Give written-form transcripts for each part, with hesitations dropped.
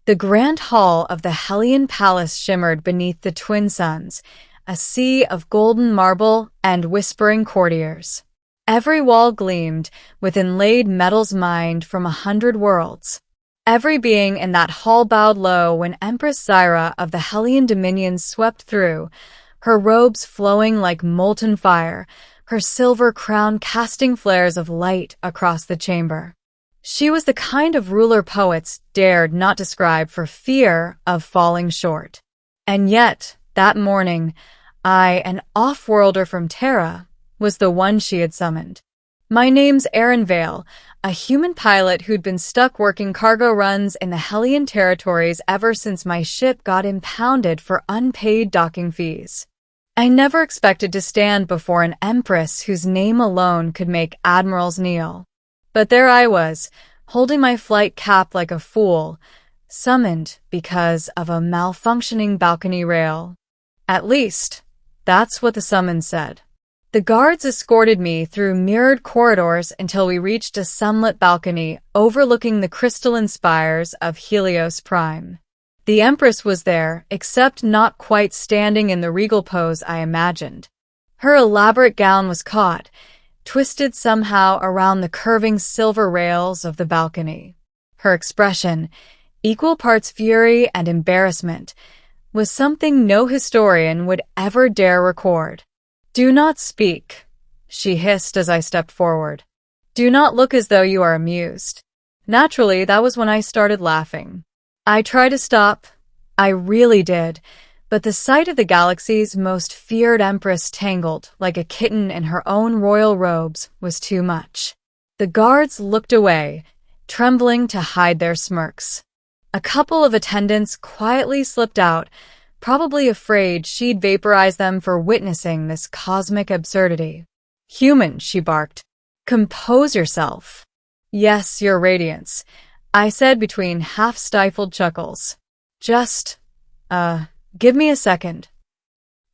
The grand hall of the Hellion Palace shimmered beneath the twin suns, a sea of golden marble and whispering courtiers. Every wall gleamed with inlaid metals mined from 100 worlds. Every being in that hall bowed low when Empress Zyra of the Hellion Dominions swept through, her robes flowing like molten fire, her silver crown casting flares of light across the chamber. She was the kind of ruler poets dared not describe for fear of falling short. And yet, that morning, I, an off-worlder from Terra, was the one she had summoned. My name's Aaron Vale, a human pilot who'd been stuck working cargo runs in the Hellion territories ever since my ship got impounded for unpaid docking fees. I never expected to stand before an empress whose name alone could make admirals kneel. But there I was, holding my flight cap like a fool, summoned because of a malfunctioning balcony rail. At least, that's what the summons said. The guards escorted me through mirrored corridors until we reached a sunlit balcony overlooking the crystalline spires of Helios Prime. The Empress was there, except not quite standing in the regal pose I imagined. Her elaborate gown was caught, twisted somehow around the curving silver rails of the balcony. Her expression, equal parts fury and embarrassment, was something no historian would ever dare record. "Do not speak," she hissed as I stepped forward. "Do not look as though you are amused." Naturally, that was when I started laughing. I tried to stop. I really did. But the sight of the galaxy's most feared empress tangled like a kitten in her own royal robes was too much. The guards looked away, trembling to hide their smirks. A couple of attendants quietly slipped out, probably afraid she'd vaporize them for witnessing this cosmic absurdity. "Human," she barked. "Compose yourself." "Yes, Your Radiance," I said between half-stifled chuckles. "Just, give me a second."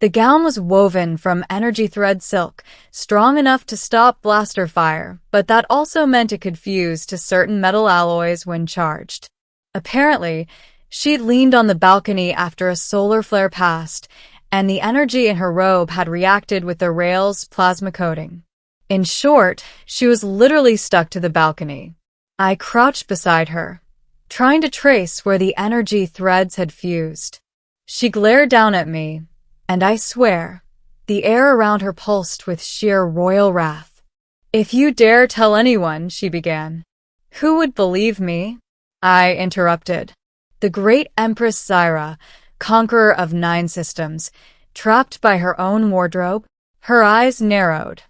The gown was woven from energy thread silk, strong enough to stop blaster fire, but that also meant it could fuse to certain metal alloys when charged. Apparently, she'd leaned on the balcony after a solar flare passed, and the energy in her robe had reacted with the rail's plasma coating. In short, she was literally stuck to the balcony. I crouched beside her, trying to trace where the energy threads had fused. She glared down at me, and I swear, the air around her pulsed with sheer royal wrath. "If you dare tell anyone," she began. "Who would believe me?" I interrupted. The great Empress Zyra, conqueror of 9 systems, trapped by her own wardrobe, her eyes narrowed.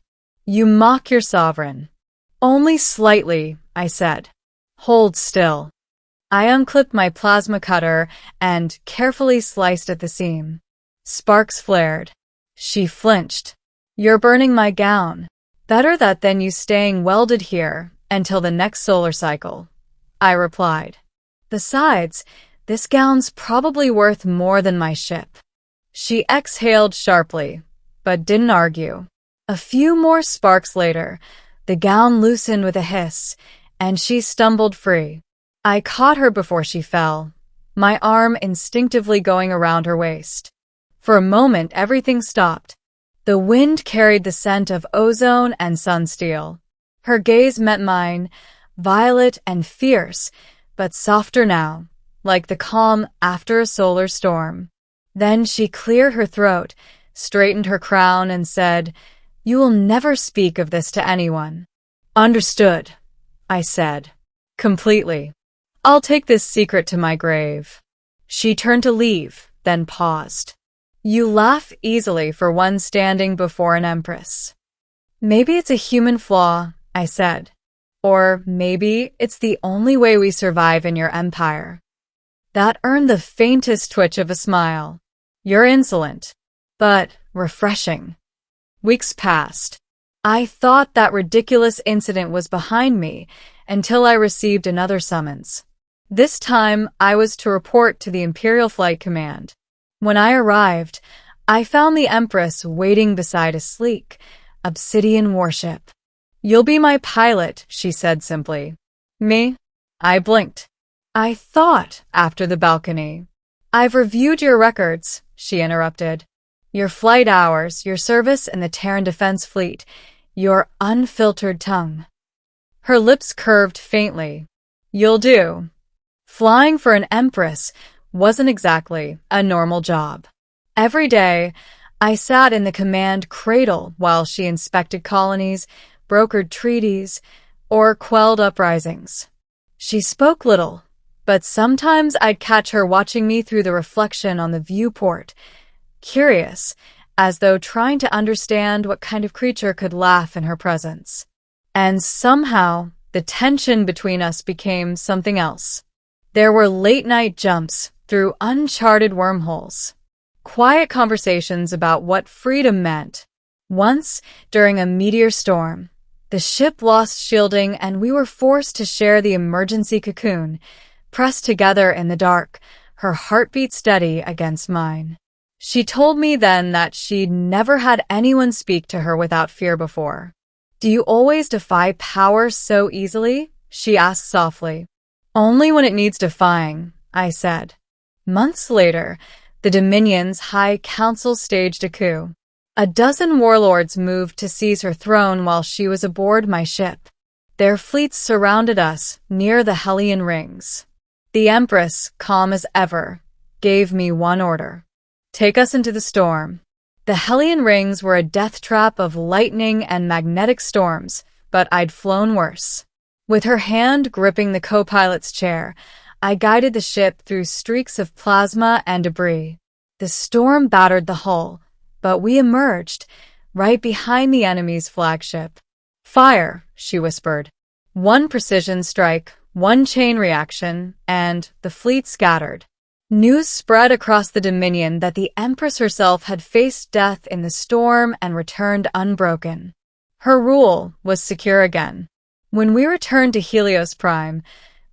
"You mock your sovereign." "Only slightly," I said. "Hold still." I unclipped my plasma cutter and carefully sliced at the seam. Sparks flared. She flinched. "You're burning my gown. Better that than you staying welded here until the next solar cycle," I replied. "Besides, this gown's probably worth more than my ship." She exhaled sharply, but didn't argue. A few more sparks later, the gown loosened with a hiss, and she stumbled free. I caught her before she fell, my arm instinctively going around her waist. For a moment, everything stopped. The wind carried the scent of ozone and sunsteel. Her gaze met mine, violet and fierce, but softer now, like the calm after a solar storm. Then she cleared her throat, straightened her crown, and said, "You will never speak of this to anyone." "Understood," I said. "Completely. I'll take this secret to my grave." She turned to leave, then paused. "You laugh easily for one standing before an empress." "Maybe it's a human flaw," I said. "Or maybe it's the only way we survive in your empire." That earned the faintest twitch of a smile. "You're insolent, but refreshing." Weeks passed. I thought that ridiculous incident was behind me until I received another summons. This time, I was to report to the Imperial Flight Command. When I arrived, I found the Empress waiting beside a sleek, obsidian warship. "You'll be my pilot," she said simply. "Me?" I blinked. I thought after the balcony. I've reviewed your records, she interrupted. Your flight hours, your service in the Terran Defense Fleet, your unfiltered tongue. Her lips curved faintly. You'll do. Flying for an empress wasn't exactly a normal job. Every day, I sat in the command cradle while she inspected colonies, brokered treaties, or quelled uprisings. She spoke little, but sometimes I'd catch her watching me through the reflection on the viewport, curious, as though trying to understand what kind of creature could laugh in her presence. And somehow, the tension between us became something else. There were late-night jumps through uncharted wormholes, quiet conversations about what freedom meant. Once, during a meteor storm, the ship lost shielding and we were forced to share the emergency cocoon, pressed together in the dark, her heartbeat steady against mine. She told me then that she'd never had anyone speak to her without fear before. Do you always defy power so easily? She asked softly. Only when it needs defying, I said. Months later, the Dominion's High Council staged a coup. A dozen warlords moved to seize her throne while she was aboard my ship. Their fleets surrounded us near the Hellion Rings. The Empress, calm as ever, gave me one order. Take us into the storm. The Hellion Rings were a death trap of lightning and magnetic storms, but I'd flown worse. With her hand gripping the co-pilot's chair, I guided the ship through streaks of plasma and debris. The storm battered the hull, but we emerged, right behind the enemy's flagship. Fire, she whispered. One precision strike, one chain reaction, and the fleet scattered. News spread across the Dominion that the Empress herself had faced death in the storm and returned unbroken. Her rule was secure again. When we returned to Helios Prime,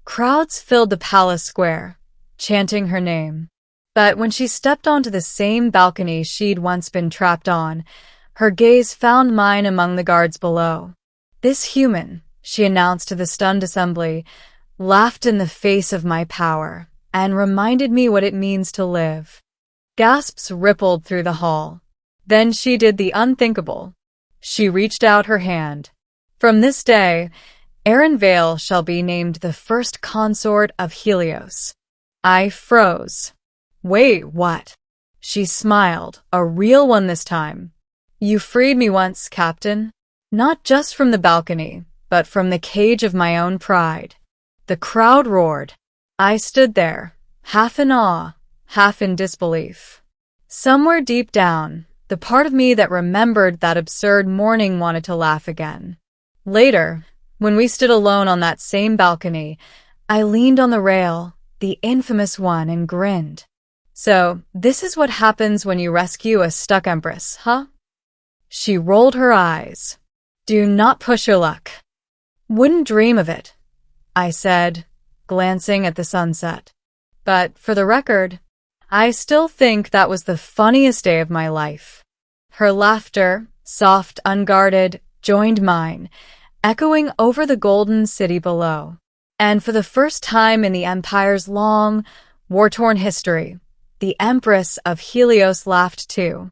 crowds filled the palace square, chanting her name. But when she stepped onto the same balcony she'd once been trapped on, her gaze found mine among the guards below. This human, she announced to the stunned assembly, laughed in the face of my power and reminded me what it means to live. Gasps rippled through the hall. Then she did the unthinkable. She reached out her hand. From this day, Erin Vale shall be named the first consort of Helios. I froze. Wait, what? She smiled, a real one this time. You freed me once, Captain. Not just from the balcony, but from the cage of my own pride. The crowd roared. I stood there, half in awe, half in disbelief. Somewhere deep down, the part of me that remembered that absurd morning wanted to laugh again. Later, when we stood alone on that same balcony, I leaned on the rail, the infamous one, and grinned. So, this is what happens when you rescue a stuck empress, huh? She rolled her eyes. Do not push your luck. Wouldn't dream of it, I said, glancing at the sunset. But, for the record, I still think that was the funniest day of my life. Her laughter, soft, unguarded, joined mine, echoing over the golden city below. And for the first time in the Empire's long, war-torn history, the Empress of Helios laughed too.